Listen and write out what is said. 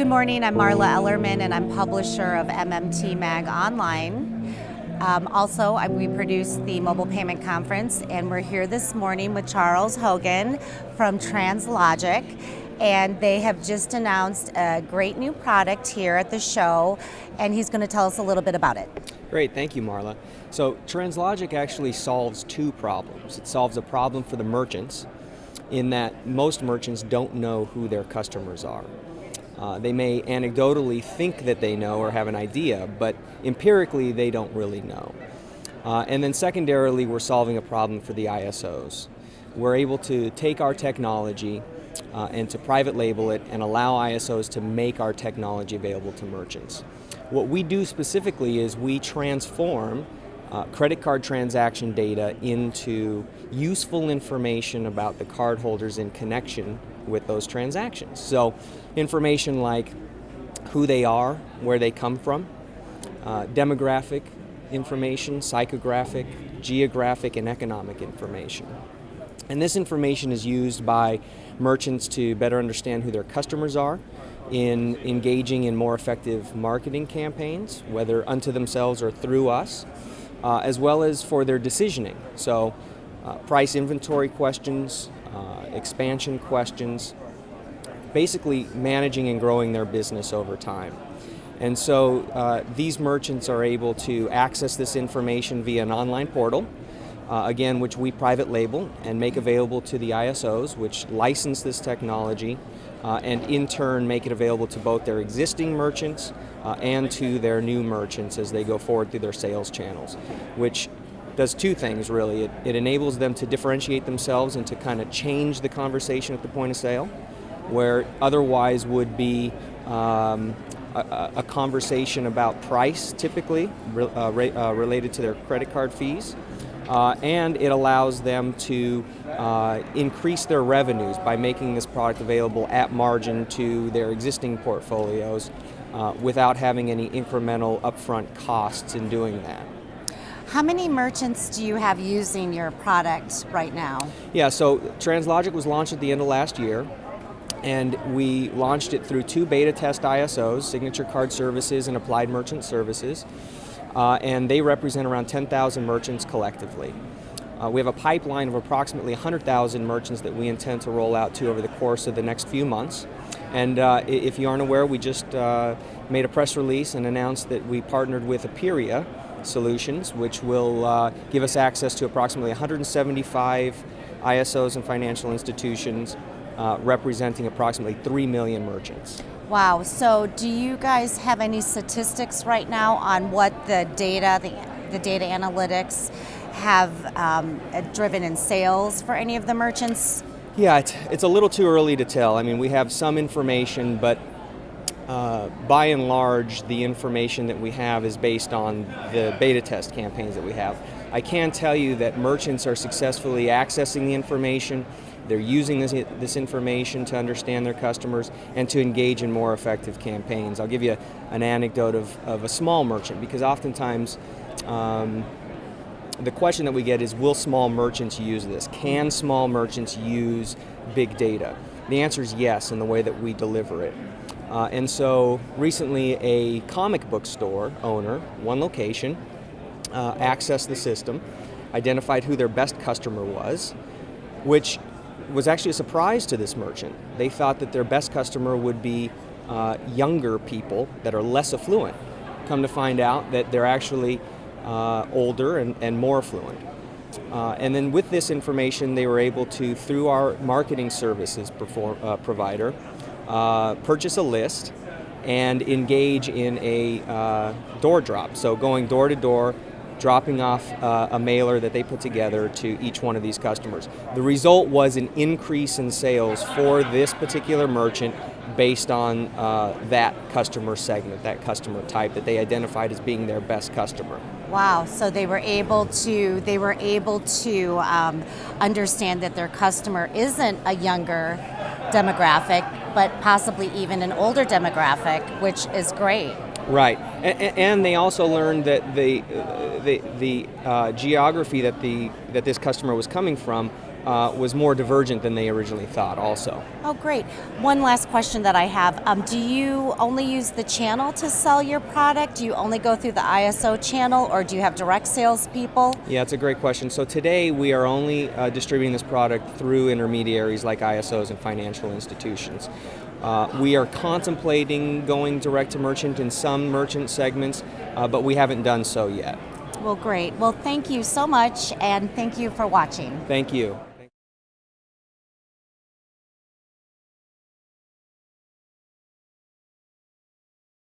morning, I'm Marla Ellerman and I'm publisher of MMT Mag Online. We produce the Mobile Payment Conference, and we're here this morning with Charles Hogan from Tranzlogic, and they have just announced a great new product here at the show, and he's going to tell us a little bit about it. Great, thank you, Marla. So Tranzlogic actually solves two problems. It solves a problem for the merchants in that most merchants don't know who their customers are. They may anecdotally think that they know or have an idea, but empirically they don't really know. And then secondarily, we're solving a problem for the ISOs. We're able to take our technology and to private label it and allow ISOs to make our technology available to merchants. What we do specifically is we transform credit card transaction data into useful information about the cardholders in connection with those transactions. So information like who they are, where they come from, demographic information, psychographic, geographic, and economic information. And this information is used by merchants to better understand who their customers are in engaging in more effective marketing campaigns, whether unto themselves or through us, as well as for their decisioning. So price inventory questions, expansion questions, basically managing and growing their business over time. And so these merchants are able to access this information via an online portal, again, which we private label and make available to the ISOs, which license this technology and in turn make it available to both their existing merchants and to their new merchants as they go forward through their sales channels, which does two things really. It enables them to differentiate themselves and to kind of change the conversation at the point of sale, where otherwise would be a conversation about price, typically related to their credit card fees. And it allows them to increase their revenues by making this product available at margin to their existing portfolios without having any incremental upfront costs in doing that. How many merchants do you have using your product right now? Yeah, so Tranzlogic was launched at the end of last year, and we launched it through two beta test ISOs, Signature Card Services and Applied Merchant Services, and they represent around 10,000 merchants collectively. We have a pipeline of approximately 100,000 merchants that we intend to roll out to over the course of the next few months. And if you aren't aware, we just made a press release and announced that we partnered with Aperia Solutions, which will give us access to approximately 175 ISOs and financial institutions, representing approximately 3 million merchants. Wow, so do you guys have any statistics right now on what the data analytics have driven in sales for any of the merchants? Yeah, it's a little too early to tell. I mean, we have some information, but by and large, the information that we have is based on the beta test campaigns that we have. I can tell you that merchants are successfully accessing the information. They're using this information to understand their customers and to engage in more effective campaigns. I'll give you an anecdote of a small merchant, because oftentimes the question that we get is, will small merchants use this? Can small merchants use big data? The answer is yes, in the way that we deliver it. And so recently a comic book store owner, one location, accessed the system, identified who their best customer was, which was actually a surprise to this merchant. They thought that their best customer would be younger people that are less affluent. Come to find out that they're actually older and more affluent. And then with this information, they were able to, through our marketing services provider, purchase a list and engage in a door drop. So going door to door, dropping off a mailer that they put together to each one of these customers. The result was an increase in sales for this particular merchant based on that customer segment, that customer type that they identified as being their best customer. Wow, so they were able to understand that their customer isn't a younger demographic, but possibly even an older demographic, which is great. Right, and they also learned that the geography that this customer was coming from was more divergent than they originally thought also. Oh, great. One last question that I have. Do you only use the channel to sell your product? Do you only go through the ISO channel, or do you have direct salespeople? Yeah, it's a great question. So today we are only distributing this product through intermediaries like ISOs and financial institutions. We are contemplating going direct to merchant in some merchant segments, but we haven't done so yet. Well, great. Well, thank you so much, and thank you for watching. Thank you.